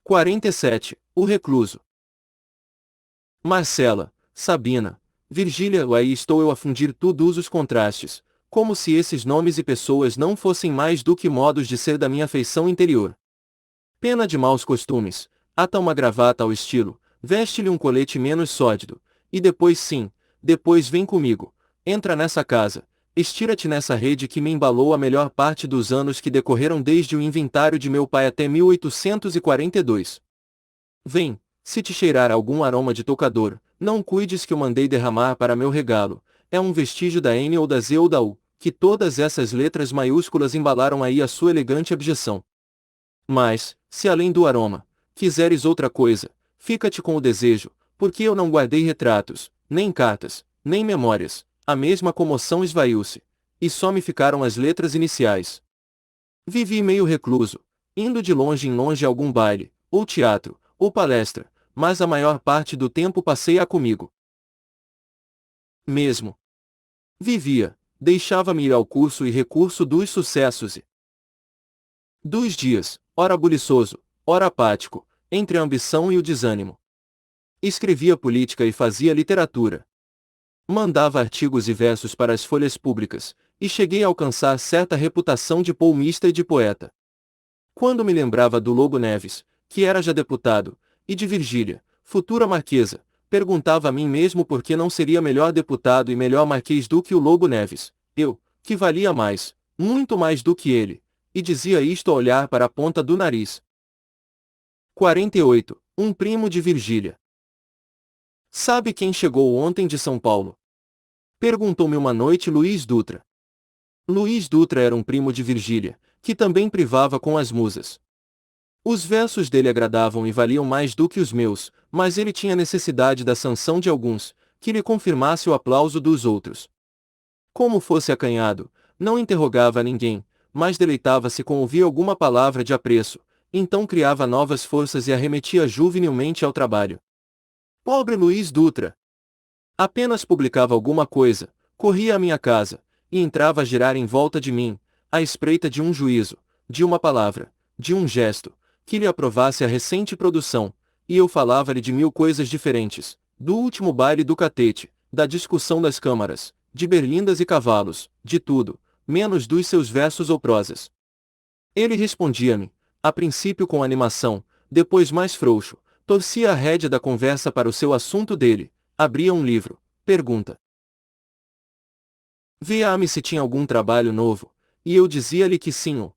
47. O recluso. Marcela, Sabina, Virgília, aí estou eu a fundir todos os contrastes, como se esses nomes e pessoas não fossem mais do que modos de ser da minha feição interior. Pena de maus costumes, ata uma gravata ao estilo, veste-lhe um colete menos sórdido, e depois sim, depois vem comigo, entra nessa casa, estira-te nessa rede que me embalou a melhor parte dos anos que decorreram desde o inventário de meu pai até 1842. Vem, se te cheirar algum aroma de tocador, não cuides que eu mandei derramar para meu regalo, é um vestígio da N ou da Z ou da U, que todas essas letras maiúsculas embalaram aí a sua elegante abjeção. Mas, se além do aroma, quiseres outra coisa, fica-te com o desejo, porque eu não guardei retratos, nem cartas, nem memórias, a mesma comoção esvaiu-se, e só me ficaram as letras iniciais. Vivi meio recluso, indo de longe em longe a algum baile, ou teatro, ou palestra, mas a maior parte do tempo passei-a comigo mesmo. Vivia, deixava-me ir ao curso e recurso dos sucessos e dos dias, ora buliçoso, ora apático, entre a ambição e o desânimo. Escrevia política e fazia literatura. Mandava artigos e versos para as folhas públicas, e cheguei a alcançar certa reputação de poemista e de poeta. Quando me lembrava do Lobo Neves, que era já deputado, e de Virgília, futura marquesa, perguntava a mim mesmo por que não seria melhor deputado e melhor marquês do que o Lobo Neves, eu, que valia mais, muito mais do que ele, e dizia isto a olhar para a ponta do nariz. 48. Um primo de Virgília. Sabe quem chegou ontem de São Paulo? Perguntou-me uma noite Luiz Dutra. Luiz Dutra era um primo de Virgília, que também privava com as musas. Os versos dele agradavam e valiam mais do que os meus, mas ele tinha necessidade da sanção de alguns, que lhe confirmasse o aplauso dos outros. Como fosse acanhado, não interrogava a ninguém, mas deleitava-se com ouvir alguma palavra de apreço, então criava novas forças e arremetia juvenilmente ao trabalho. Pobre Luiz Dutra! Apenas publicava alguma coisa, corria à minha casa, e entrava a girar em volta de mim, à espreita de um juízo, de uma palavra, de um gesto, que lhe aprovasse a recente produção, e eu falava-lhe de 1000 coisas diferentes, do último baile do catete, da discussão das câmaras, de berlindas e cavalos, de tudo, menos dos seus versos ou prosas. Ele respondia-me, a princípio com animação, depois mais frouxo, torcia a rédea da conversa para o seu assunto dele, abria um livro, pergunta. Via-me se tinha algum trabalho novo, e eu dizia-lhe que sim ou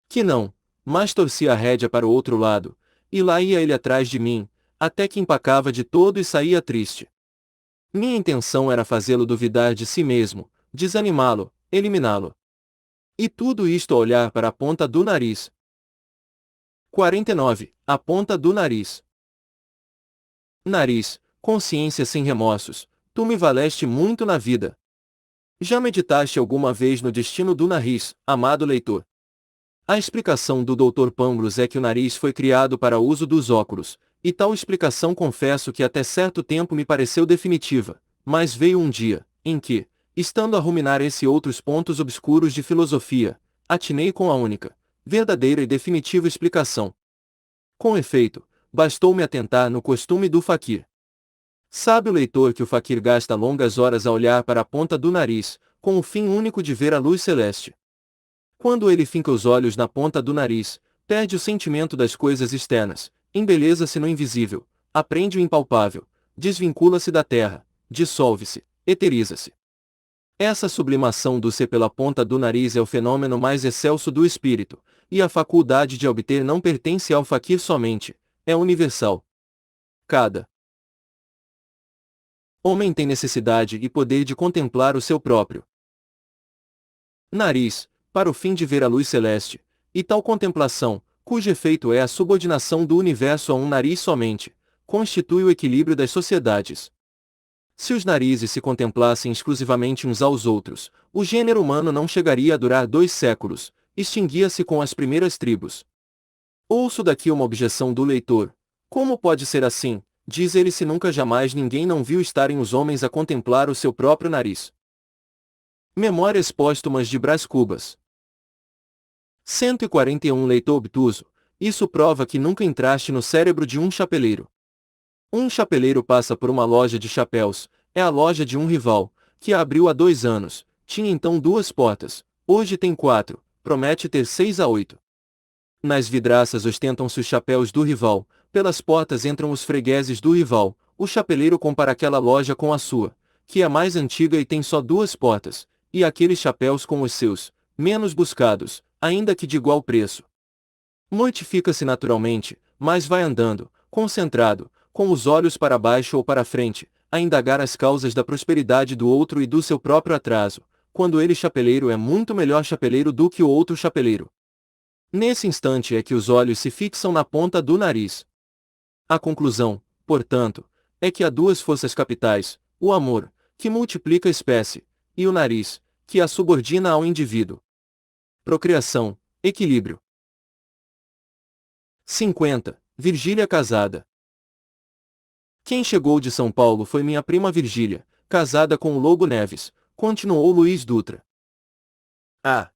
que não, mas torcia a rédea para o outro lado, e lá ia ele atrás de mim, até que empacava de todo e saía triste. Minha intenção era fazê-lo duvidar de si mesmo, desanimá-lo, eliminá-lo. E tudo isto a olhar para a ponta do nariz. 49. A ponta do nariz. Nariz, consciência sem remorsos, tu me valeste muito na vida. Já meditaste alguma vez no destino do nariz, amado leitor? A explicação do Dr. Pangloss é que o nariz foi criado para o uso dos óculos, e tal explicação confesso que até certo tempo me pareceu definitiva, mas veio um dia, em que, estando a ruminar esse e outros pontos obscuros de filosofia, atinei com a única, verdadeira e definitiva explicação. Com efeito, bastou-me atentar no costume do faquir. Sabe o leitor que o faquir gasta longas horas a olhar para a ponta do nariz, com o fim único de ver a luz celeste. Quando ele finca os olhos na ponta do nariz, perde o sentimento das coisas externas, embeleza-se no invisível, aprende o impalpável, desvincula-se da terra, dissolve-se, eteriza-se. Essa sublimação do ser pela ponta do nariz é o fenômeno mais excelso do espírito, e a faculdade de obter não pertence ao faquir somente, é universal. Cada homem tem necessidade e poder de contemplar o seu próprio nariz, para o fim de ver a luz celeste, e tal contemplação, cujo efeito é a subordinação do universo a um nariz somente, constitui o equilíbrio das sociedades. Se os narizes se contemplassem exclusivamente uns aos outros, o gênero humano não chegaria a durar 2 séculos, extinguia-se com as primeiras tribos. Ouço daqui uma objeção do leitor. Como pode ser assim, diz ele, se nunca jamais ninguém não viu estarem os homens a contemplar o seu próprio nariz? Memórias póstumas de Brás Cubas. 141. Leitor obtuso, Isso prova que nunca entraste no cérebro de um chapeleiro. Um chapeleiro passa por uma loja de chapéus, é a loja de um rival, que a abriu há 2 anos, tinha então 2 portas, hoje tem 4, promete ter 6 a 8. Nas vidraças ostentam-se os chapéus do rival, pelas portas entram os fregueses do rival, o chapeleiro compara aquela loja com a sua, que é a mais antiga e tem só 2 portas, e aqueles chapéus com os seus, menos buscados, ainda que de igual preço. Mortifica-se naturalmente, mas vai andando, concentrado, com os olhos para baixo ou para frente, a indagar as causas da prosperidade do outro e do seu próprio atraso, quando ele chapeleiro é muito melhor chapeleiro do que o outro chapeleiro. Nesse instante é que os olhos se fixam na ponta do nariz. A conclusão, portanto, é que há 2 forças capitais, o amor, que multiplica a espécie, e o nariz, que a subordina ao indivíduo. Procriação, equilíbrio. 50. Virgília casada. Quem chegou de São Paulo foi minha prima Virgília, casada com o Lobo Neves, continuou Luiz Dutra. Ah!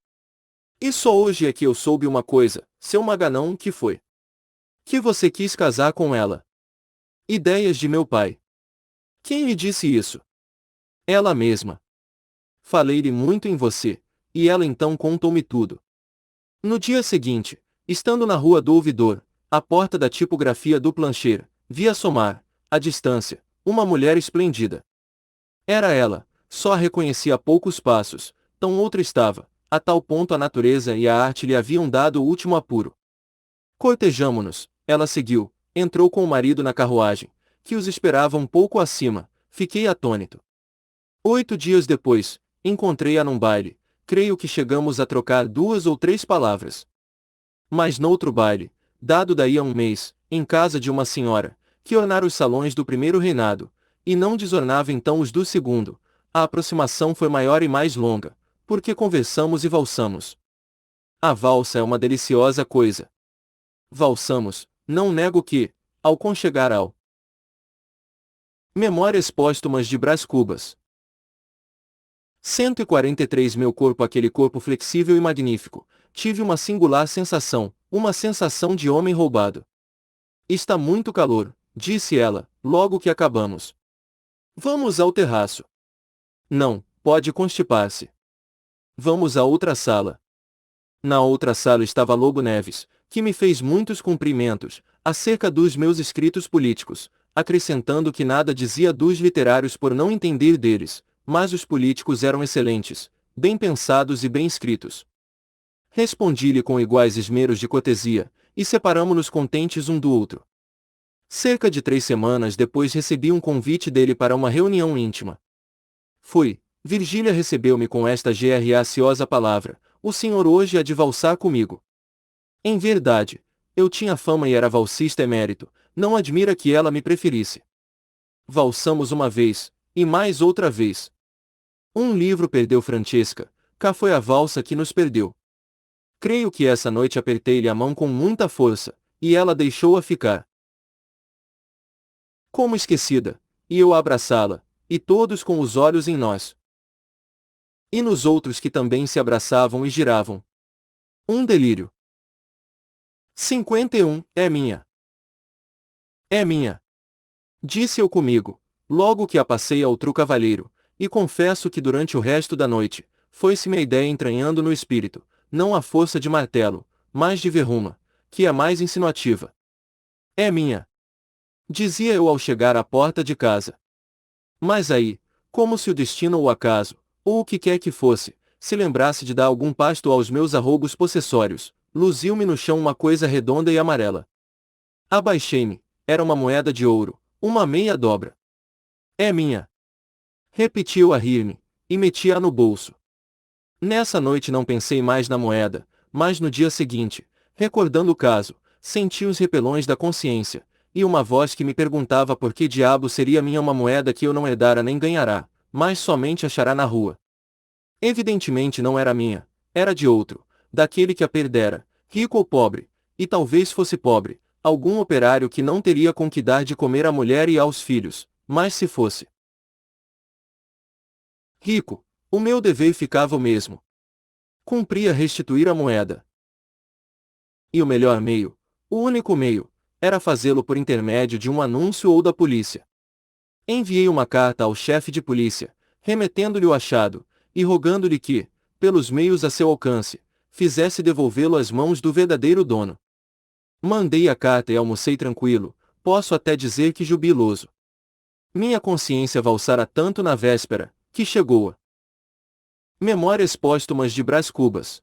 E só hoje é que eu soube uma coisa, seu Maganão, que foi. Que você quis casar com ela. Ideias de meu pai. Quem lhe disse isso? Ela mesma. Falei-lhe muito em você, e ela então contou-me tudo. No dia seguinte, estando na rua do Ouvidor, à porta da tipografia do Plancher, vi assomar, à distância, uma mulher esplendida. Era ela, só a reconheci a poucos passos, tão outra estava, a tal ponto a natureza e a arte lhe haviam dado o último apuro. Cortejamo-nos, ela seguiu, entrou com o marido na carruagem, que os esperava um pouco acima, fiquei atônito. 8 dias depois, encontrei-a num baile, creio que chegamos a trocar 2 ou 3 palavras. Mas noutro baile, dado daí a um mês, em casa de uma senhora, que ornara os salões do primeiro reinado, e não desornava então os do segundo, a aproximação foi maior e mais longa, porque conversamos e valsamos. A valsa é uma deliciosa coisa. Valsamos, não nego que, ao conchegar ao Memórias Póstumas de Brás Cubas. 143 Meu corpo, aquele corpo flexível e magnífico, tive uma singular sensação, uma sensação de homem roubado. Está muito calor, disse ela, logo que acabamos. Vamos ao terraço. Não, pode constipar-se. Vamos à outra sala. Na outra sala estava Lobo Neves, que me fez muitos cumprimentos, acerca dos meus escritos políticos, acrescentando que nada dizia dos literários por não entender deles, mas os políticos eram excelentes, bem pensados e bem escritos. Respondi-lhe com iguais esmeros de cortesia, e separamo-nos contentes um do outro. Cerca de 3 semanas depois recebi um convite dele para uma reunião íntima. Fui. Virgília recebeu-me com esta graciosa palavra: o senhor hoje há de valsar comigo. Em verdade, eu tinha fama e era valsista emérito, não admira que ela me preferisse. Valsamos uma vez, e mais outra vez. Um livro perdeu Francesca, cá foi a valsa que nos perdeu. Creio que essa noite apertei-lhe a mão com muita força, e ela deixou-a ficar. Como esquecida, e eu a abraçá-la, e todos com os olhos em nós. E nos outros que também se abraçavam e giravam. Um delírio. 51. É minha. É minha. Disse eu comigo, logo que a passei ao outro cavalheiro, e confesso que durante o resto da noite, foi-se-me a ideia entranhando no espírito, não a força de martelo, mas de verruma, que é mais insinuativa. É minha. Dizia eu ao chegar à porta de casa. Mas aí, como se o destino ou o acaso, ou o que quer que fosse, se lembrasse de dar algum pasto aos meus arroubos possessórios, luziu-me no chão uma coisa redonda e amarela. Abaixei-me, era uma moeda de ouro, uma meia dobra. É minha. Repetiu a rir-me, e meti-a no bolso. Nessa noite não pensei mais na moeda, mas no dia seguinte, recordando o caso, senti os repelões da consciência, e uma voz que me perguntava por que diabo seria minha uma moeda que eu não herdara nem ganhará, mas somente achará na rua. Evidentemente não era minha, era de outro, daquele que a perdera, rico ou pobre, e talvez fosse pobre, algum operário que não teria com que dar de comer à mulher e aos filhos, mas se fosse rico, o meu dever ficava o mesmo. Cumpria restituir a moeda. E o melhor meio, O único meio era fazê-lo por intermédio de um anúncio ou da polícia. Enviei uma carta ao chefe de polícia, remetendo-lhe o achado, e rogando-lhe que, pelos meios a seu alcance, fizesse devolvê-lo às mãos do verdadeiro dono. Mandei a carta e almocei tranquilo, posso até dizer que jubiloso. Minha consciência valsara tanto na véspera, que chegou a Memórias Póstumas de Brás Cubas.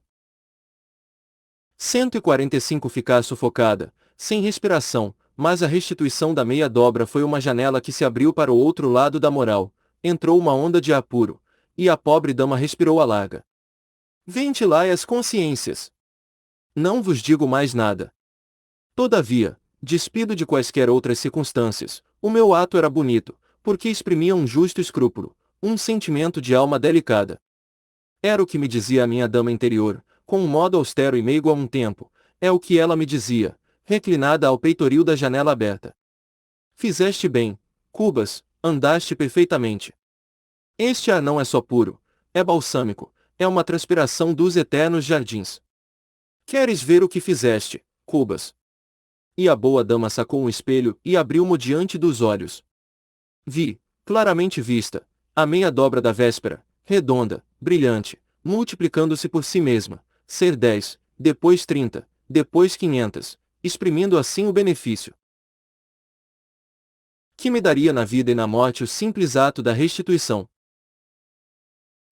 145 Ficar sufocada, sem respiração, mas a restituição da meia dobra foi uma janela que se abriu para o outro lado da moral, entrou uma onda de ar puro, e a pobre dama respirou a larga. Ventilai as consciências. Não vos digo mais nada. Todavia, despido de quaisquer outras circunstâncias, o meu ato era bonito, porque exprimia um justo escrúpulo, um sentimento de alma delicada. Era o que me dizia a minha dama interior, com um modo austero e meigo a um tempo, é o que ela me dizia, reclinada ao peitoril da janela aberta. Fizeste bem, Cubas, andaste perfeitamente. Este ar não é só puro, é balsâmico, é uma transpiração dos eternos jardins. Queres ver o que fizeste, Cubas? E a boa dama sacou um espelho e abriu-mo diante dos olhos. Vi, claramente vista, a meia dobra da véspera, redonda, brilhante, multiplicando-se por si mesma, ser 10, depois 30, depois 500, exprimindo assim o benefício que me daria na vida e na morte o simples ato da restituição.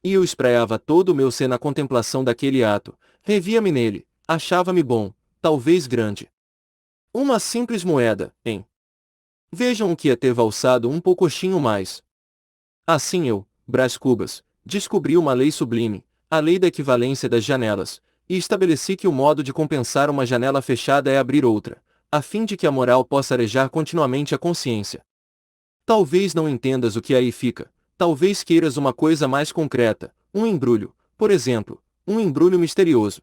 E eu espraiava todo o meu ser na contemplação daquele ato, revia-me nele, achava-me bom, talvez grande. Uma simples moeda, hein? Vejam o que é ter valsado um poucochinho mais. Assim eu, Brás Cubas, descobri uma lei sublime, a lei da equivalência das janelas, e estabeleci que o modo de compensar uma janela fechada é abrir outra, a fim de que a moral possa arejar continuamente a consciência. Talvez não entendas o que aí fica, talvez queiras uma coisa mais concreta, um embrulho, por exemplo, um embrulho misterioso.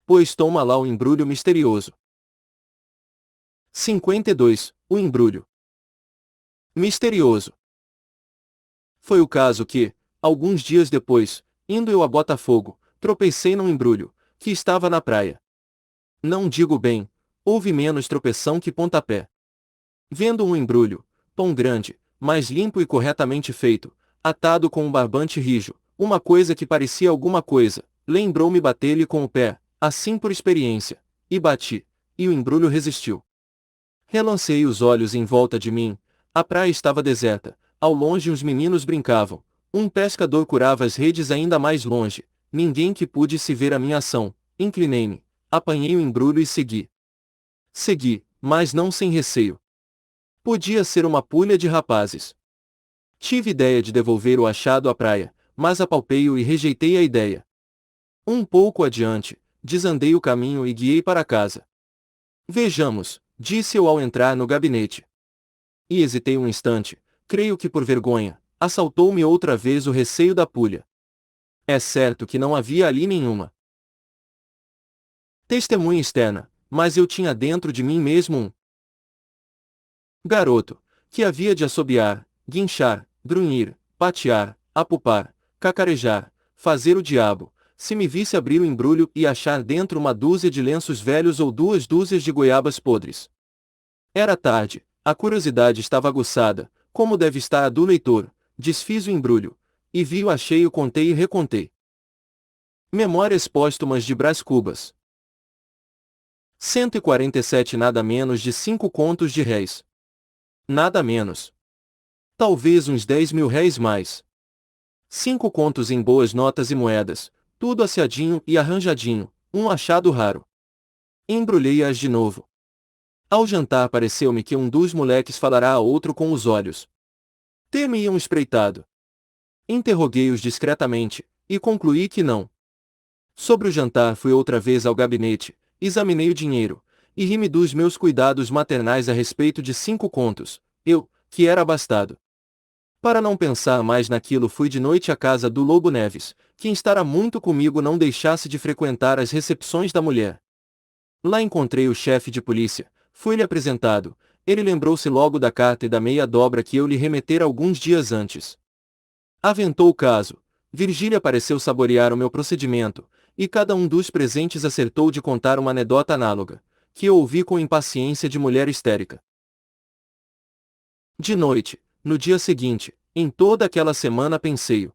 Pois toma lá o embrulho misterioso. 52. O embrulho misterioso. Foi o caso que, alguns dias depois, indo eu a Botafogo, tropecei num embrulho, que estava na praia. Não digo bem, houve menos tropeção que pontapé. Vendo um embrulho, pão grande, mais limpo e corretamente feito, atado com um barbante rijo, uma coisa que parecia alguma coisa, lembrou-me bater-lhe com o pé, assim por experiência, e bati, e o embrulho resistiu. Relancei os olhos em volta de mim, a praia estava deserta, ao longe os meninos brincavam, um pescador curava as redes ainda mais longe, ninguém que pudesse ver a minha ação, inclinei-me, apanhei o embrulho e segui. Segui, mas não sem receio. Podia ser uma pulha de rapazes. Tive ideia de devolver o achado à praia, mas apalpei-o e rejeitei a ideia. Um pouco adiante, desandei o caminho e guiei para casa. Vejamos, disse eu ao entrar no gabinete. E hesitei um instante, creio que por vergonha, assaltou-me outra vez o receio da pulha. É certo que não havia ali nenhuma testemunha externa, mas eu tinha dentro de mim mesmo um garoto, que havia de assobiar, guinchar, grunhir, patear, apupar, cacarejar, fazer o diabo, se me visse abrir o embrulho e achar dentro uma dúzia de lenços velhos ou 2 dúzias de goiabas podres. Era tarde, a curiosidade estava aguçada, como deve estar a do leitor, desfiz o embrulho, e vi-o a cheio, contei e recontei. Memórias Póstumas de Brás Cubas. 147 Nada menos de 5 contos de réis. Nada menos. Talvez uns 10.000 réis mais. 5 contos em boas notas e moedas, tudo asseadinho e arranjadinho, um achado raro. Embrulhei-as de novo. Ao jantar pareceu-me que um dos moleques falará a outro com os olhos. Ter-me-iam espreitado. Interroguei-os discretamente, e concluí que não. Sobre o jantar fui outra vez ao gabinete, examinei o dinheiro, e ri-me dos meus cuidados maternais a respeito de 5 contos, eu, que era abastado. Para não pensar mais naquilo fui de noite à casa do Lobo Neves, que instara muito comigo não deixasse de frequentar as recepções da mulher. Lá encontrei o chefe de polícia, fui-lhe apresentado, ele lembrou-se logo da carta e da meia dobra que eu lhe remetera alguns dias antes. Aventou o caso, Virgília pareceu saborear o meu procedimento, e cada um dos presentes acertou de contar uma anedota análoga, que eu ouvi com impaciência de mulher histérica. De noite, no dia seguinte, em toda aquela semana pensei-o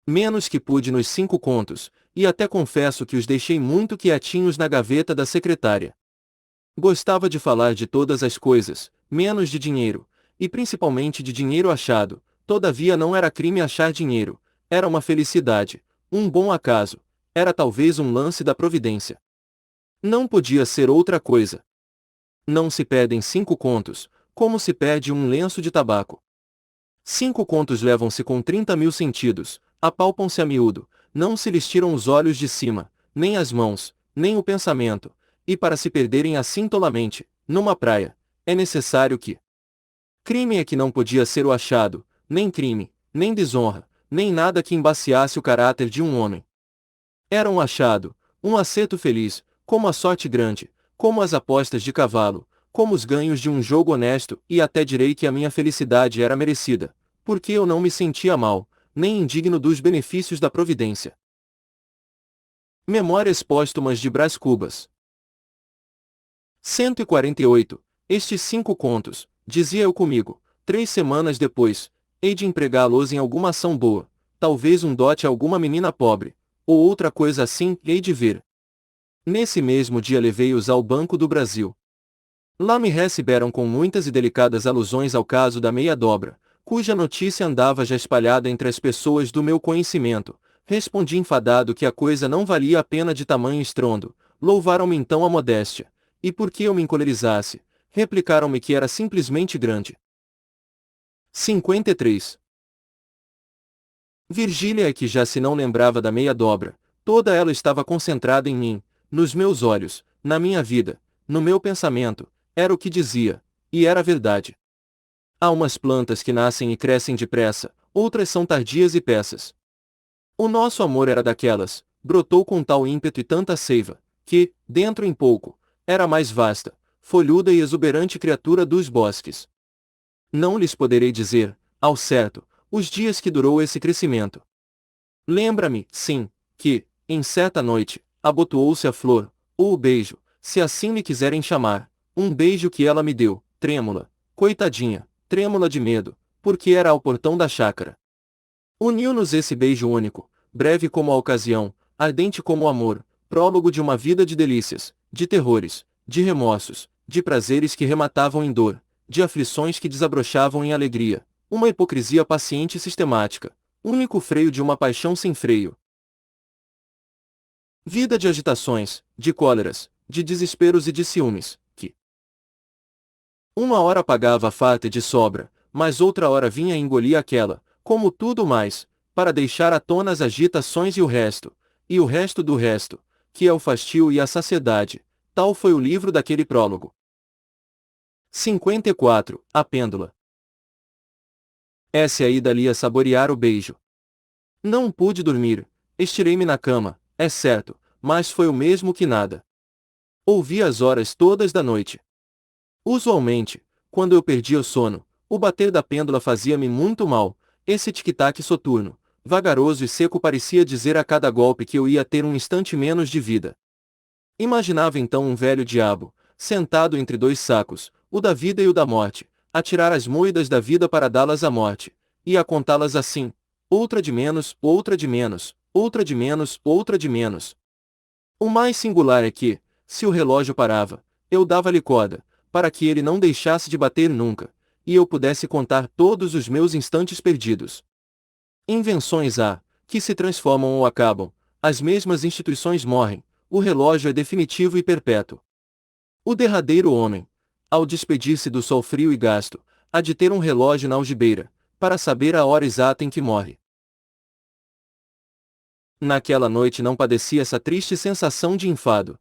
menos que pude nos 5 contos, e até confesso que os deixei muito quietinhos na gaveta da secretária. Gostava de falar de todas as coisas, menos de dinheiro, e principalmente de dinheiro achado. Todavia não era crime achar dinheiro, era uma felicidade, um bom acaso, era talvez um lance da providência. Não podia ser outra coisa. Não se perdem 5 contos, como se perde um lenço de tabaco. 5 contos levam-se com 30.000 sentidos, apalpam-se a miúdo, não se lhes tiram os olhos de cima, nem as mãos, nem o pensamento, e para se perderem assim tolamente, numa praia, é necessário que... Crime é que não podia ser o achado, nem crime, nem desonra, nem nada que embaciasse o caráter de um homem. Era um achado, um acerto feliz, como a sorte grande, como as apostas de cavalo, como os ganhos de um jogo honesto, e até direi que a minha felicidade era merecida, porque eu não me sentia mal, nem indigno dos benefícios da providência. Memórias póstumas de Brás Cubas. 148. Estes 5 contos, dizia eu comigo, 3 semanas depois, hei de empregá-los em alguma ação boa, talvez um dote a alguma menina pobre, ou outra coisa assim, hei de ver. Nesse mesmo dia levei-os ao Banco do Brasil. Lá me receberam com muitas e delicadas alusões ao caso da meia-dobra, cuja notícia andava já espalhada entre as pessoas do meu conhecimento. Respondi enfadado que a coisa não valia a pena de tamanho estrondo. Louvaram-me então a modéstia. E por que eu me encolerizasse, replicaram-me que era simplesmente grande. 53. Virgília é que já se não lembrava da meia-dobra, toda ela estava concentrada em mim, nos meus olhos, na minha vida, no meu pensamento, era o que dizia, e era verdade. Há umas plantas que nascem e crescem depressa, outras são tardias e peças. O nosso amor era daquelas, brotou com tal ímpeto e tanta seiva, que, dentro em pouco, era a mais vasta, folhuda e exuberante criatura dos bosques. Não lhes poderei dizer, ao certo, os dias que durou esse crescimento. Lembra-me, sim, que, em certa noite, abotoou-se a flor, ou o beijo, se assim me quiserem chamar, um beijo que ela me deu, trêmula, coitadinha, trêmula de medo, porque era ao portão da chácara. Uniu-nos esse beijo único, breve como a ocasião, ardente como o amor, prólogo de uma vida de delícias, de terrores, de remorsos, de prazeres que rematavam em dor, de aflições que desabrochavam em alegria, uma hipocrisia paciente e sistemática, único freio de uma paixão sem freio. Vida de agitações, de cóleras, de desesperos e de ciúmes, que uma hora pagava a farta de sobra, mas outra hora vinha e engolia aquela, como tudo mais, para deixar à tona as agitações e o resto do resto, que é o fastio e a saciedade. Tal foi o livro daquele prólogo. 54. A Pêndula. Essa aí dali a saborear o beijo. Não pude dormir, estirei-me na cama, é certo, mas foi o mesmo que nada. Ouvi as horas todas da noite. Usualmente, quando eu perdia o sono, o bater da pêndula fazia-me muito mal, esse tic-tac soturno, vagaroso e seco parecia dizer a cada golpe que eu ia ter um instante menos de vida. Imaginava então um velho diabo, sentado entre 2 sacos, o da vida e o da morte, a tirar as moedas da vida para dá-las à morte, e a contá-las assim, outra de menos, outra de menos, outra de menos, outra de menos. O mais singular é que, se o relógio parava, eu dava-lhe corda, para que ele não deixasse de bater nunca, e eu pudesse contar todos os meus instantes perdidos. Invenções há, que se transformam ou acabam, as mesmas instituições morrem, o relógio é definitivo e perpétuo. O derradeiro homem, ao despedir-se do sol frio e gasto, há de ter um relógio na algibeira, para saber a hora exata em que morre. Naquela noite não padeci essa triste sensação de enfado.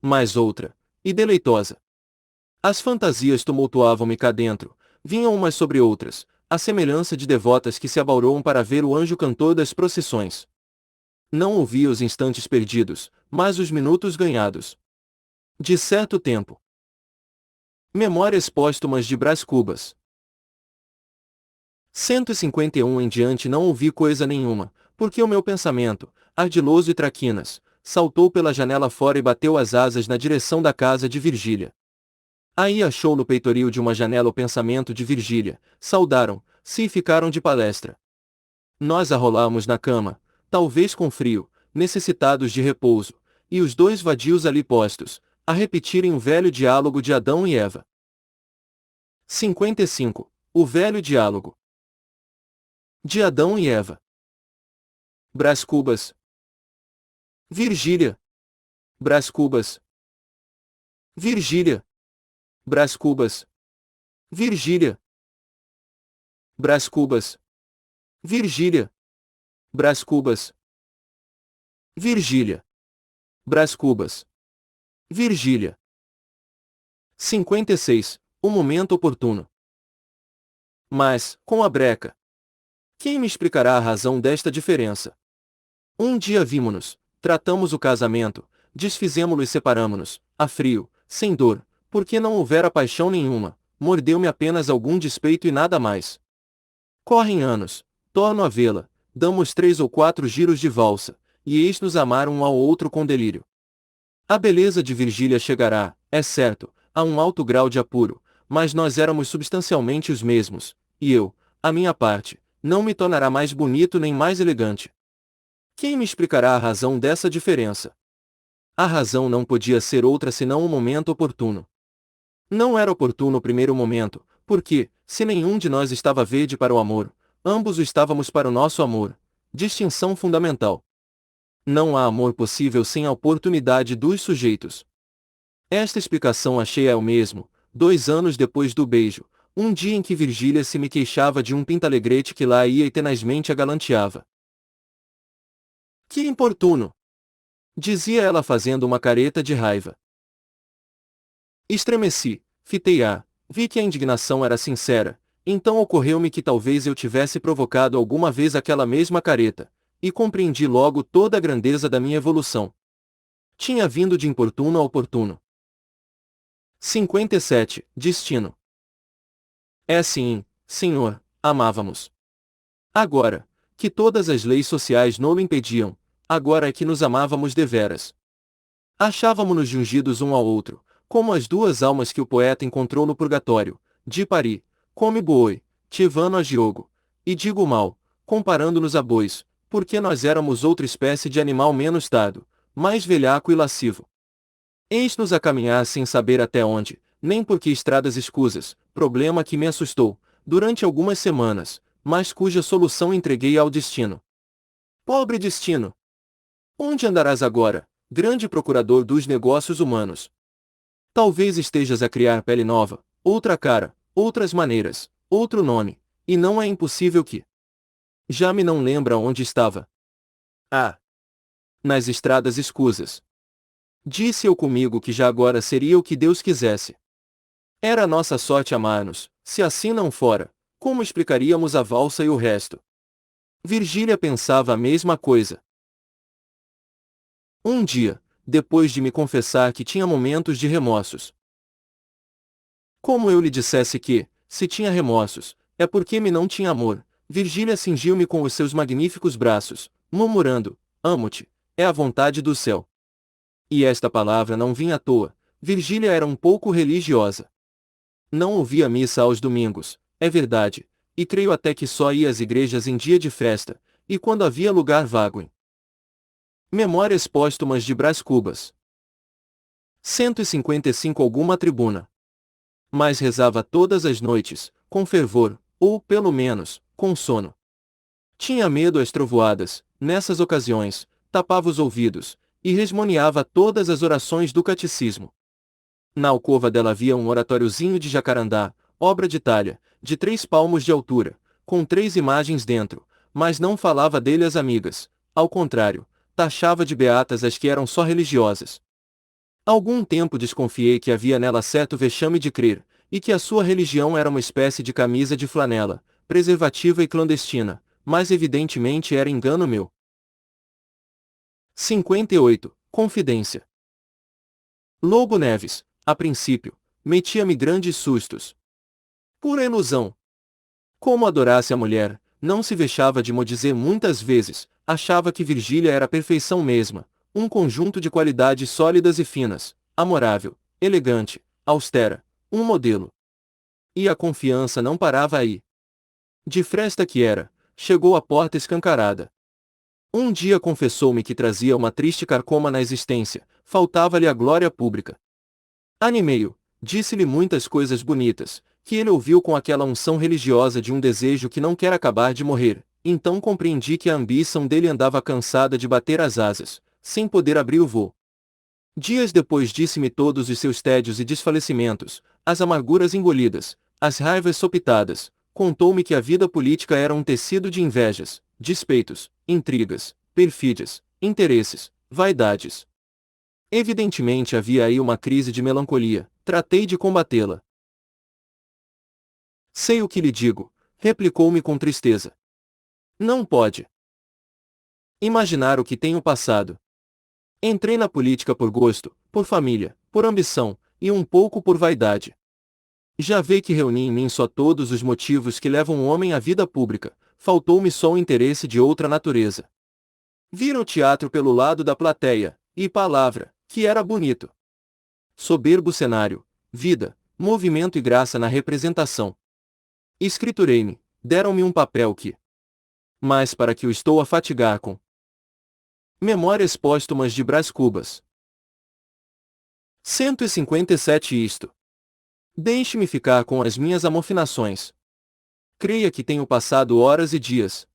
Mas outra, e deleitosa. As fantasias tumultuavam-me cá dentro, vinham umas sobre outras, à semelhança de devotas que se abauroam para ver o anjo cantor das procissões. Não ouvia os instantes perdidos, mas os minutos ganhados. De certo tempo. Memórias póstumas de Brás Cubas. 151 em diante não ouvi coisa nenhuma, porque o meu pensamento, ardiloso e traquinas, saltou pela janela fora e bateu as asas na direção da casa de Virgília. Aí achou no peitoril de uma janela o pensamento de Virgília, saudaram-se e ficaram de palestra. Nós arrolamos na cama, talvez com frio, necessitados de repouso, e os dois vadios ali postos, a repetirem o velho diálogo de Adão e Eva. 55. O velho diálogo de Adão e Eva. Brás Cubas. Virgília. Brás Cubas. Virgília. Brás Cubas. Virgília. Brás Cubas. Virgília. Brás Cubas. Virgília. Brás Cubas. Virgília. 56. O momento oportuno. Mas, com a breca. Quem me explicará a razão desta diferença? Um dia vimo-nos, tratamos o casamento, desfizemo-lo e separamo-nos, a frio, sem dor, porque não houvera paixão nenhuma, mordeu-me apenas algum despeito e nada mais. Correm anos, torno a vê-la, damos 3 ou 4 giros de valsa, e eis-nos amar um ao outro com delírio. A beleza de Virgília chegará, é certo, a um alto grau de apuro, mas nós éramos substancialmente os mesmos, e eu, a minha parte, não me tornará mais bonito nem mais elegante. Quem me explicará a razão dessa diferença? A razão não podia ser outra senão o momento oportuno. Não era oportuno o primeiro momento, porque, se nenhum de nós estava verde para o amor, ambos o estávamos para o nosso amor. Distinção fundamental. Não há amor possível sem a oportunidade dos sujeitos. Esta explicação achei eu mesmo, 2 anos depois do beijo, um dia em que Virgília se me queixava de um pintalegrete que lá ia e tenazmente a galanteava. Que importuno! Dizia ela fazendo uma careta de raiva. Estremeci, fitei-a, vi que a indignação era sincera, então ocorreu-me que talvez eu tivesse provocado alguma vez aquela mesma careta, e compreendi logo toda a grandeza da minha evolução. Tinha vindo de importuno a oportuno. 57. Destino. É assim, senhor, amávamos. Agora, que todas as leis sociais não-lo impediam, agora é que nos amávamos deveras. Achávamo-nos jungidos um ao outro, como as duas almas que o poeta encontrou no purgatório, de Pari, come boi, tivano a Giogo, e digo mal, comparando-nos a bois, porque nós éramos outra espécie de animal menos dado, mais velhaco e lascivo. Eis-nos a caminhar sem saber até onde, nem por que estradas escusas, problema que me assustou, durante algumas semanas, mas cuja solução entreguei ao destino. Pobre destino! Onde andarás agora, grande procurador dos negócios humanos? Talvez estejas a criar pele nova, outra cara, outras maneiras, outro nome, e não é impossível que... Já me não lembra onde estava. Ah! Nas estradas escusas. Disse eu comigo que já agora seria o que Deus quisesse. Era a nossa sorte amar-nos, se assim não fora, como explicaríamos a valsa e o resto? Virgília pensava a mesma coisa. Um dia, depois de me confessar que tinha momentos de remorsos. Como eu lhe dissesse que, se tinha remorsos, é porque me não tinha amor, Virgília cingiu-me com os seus magníficos braços, murmurando, amo-te, é a vontade do céu. E esta palavra não vinha à toa, Virgília era um pouco religiosa. Não ouvia missa aos domingos, é verdade, e creio até que só ia às igrejas em dia de festa, e quando havia lugar vago em Memórias Póstumas de Brás Cubas. 155 Alguma tribuna. Mas rezava todas as noites, com fervor, ou, pelo menos, com sono. Tinha medo às trovoadas, nessas ocasiões, tapava os ouvidos, e resmoniava todas as orações do catecismo. Na alcova dela havia um oratóriozinho de jacarandá, obra de talha, de 3 palmos de altura, com 3 imagens dentro, mas não falava dele às amigas, ao contrário, taxava de beatas as que eram só religiosas. Algum tempo desconfiei que havia nela certo vexame de crer, e que a sua religião era uma espécie de camisa de flanela, preservativa e clandestina, mas evidentemente era engano meu. 58. Confidência. Lobo Neves, a princípio, metia-me grandes sustos. Pura ilusão. Como adorasse a mulher, não se vexava de mo dizer muitas vezes, achava que Virgília era a perfeição mesma, um conjunto de qualidades sólidas e finas, amorável, elegante, austera, um modelo. E a confiança não parava aí. De fresta que era, chegou à porta escancarada. Um dia confessou-me que trazia uma triste carcoma na existência, faltava-lhe a glória pública. Animei-o, disse-lhe muitas coisas bonitas, que ele ouviu com aquela unção religiosa de um desejo que não quer acabar de morrer. Então compreendi que a ambição dele andava cansada de bater as asas, sem poder abrir o voo. Dias depois disse-me todos os seus tédios e desfalecimentos, as amarguras engolidas, as raivas sopitadas, contou-me que a vida política era um tecido de invejas, despeitos, intrigas, perfídias, interesses, vaidades. Evidentemente havia aí uma crise de melancolia, tratei de combatê-la. Sei o que lhe digo, replicou-me com tristeza. Não pode imaginar o que tenho passado. Entrei na política por gosto, por família, por ambição, e um pouco por vaidade. Já vê que reuni em mim só todos os motivos que levam um homem à vida pública, faltou-me só o interesse de outra natureza. Vira o teatro pelo lado da plateia, e palavra, que era bonito. Soberbo cenário, vida, movimento e graça na representação. Escriturei-me, deram-me um papel que... Mas para que o estou a fatigar com... Memórias póstumas de Brás Cubas. 157 Isto. Deixe-me ficar com as minhas amofinações. Creia que tenho passado horas e dias.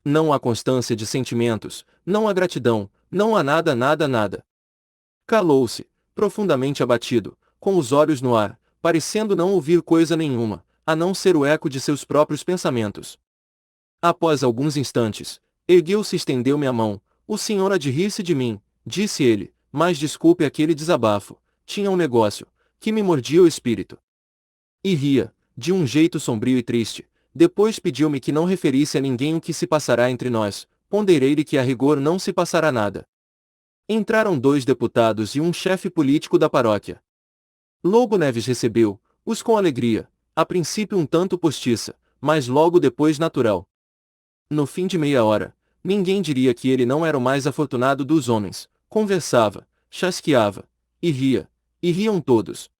Não há constância de sentimentos, não há gratidão, não há nada, nada, nada. Calou-se, profundamente abatido, com os olhos no ar, parecendo não ouvir coisa nenhuma, a não ser o eco de seus próprios pensamentos. Após alguns instantes, ergueu-se e estendeu-me a mão. O senhor há de rir-se de mim, disse ele, mas desculpe aquele desabafo, tinha um negócio, que me mordia o espírito. E ria, de um jeito sombrio e triste. Depois pediu-me que não referisse a ninguém o que se passará entre nós, ponderei-lhe que a rigor não se passará nada. Entraram 2 deputados e um chefe político da paróquia. Lobo Neves recebeu-os com alegria, a princípio um tanto postiça, mas logo depois natural. No fim de meia hora, ninguém diria que ele não era o mais afortunado dos homens, conversava, chasqueava, e riam todos.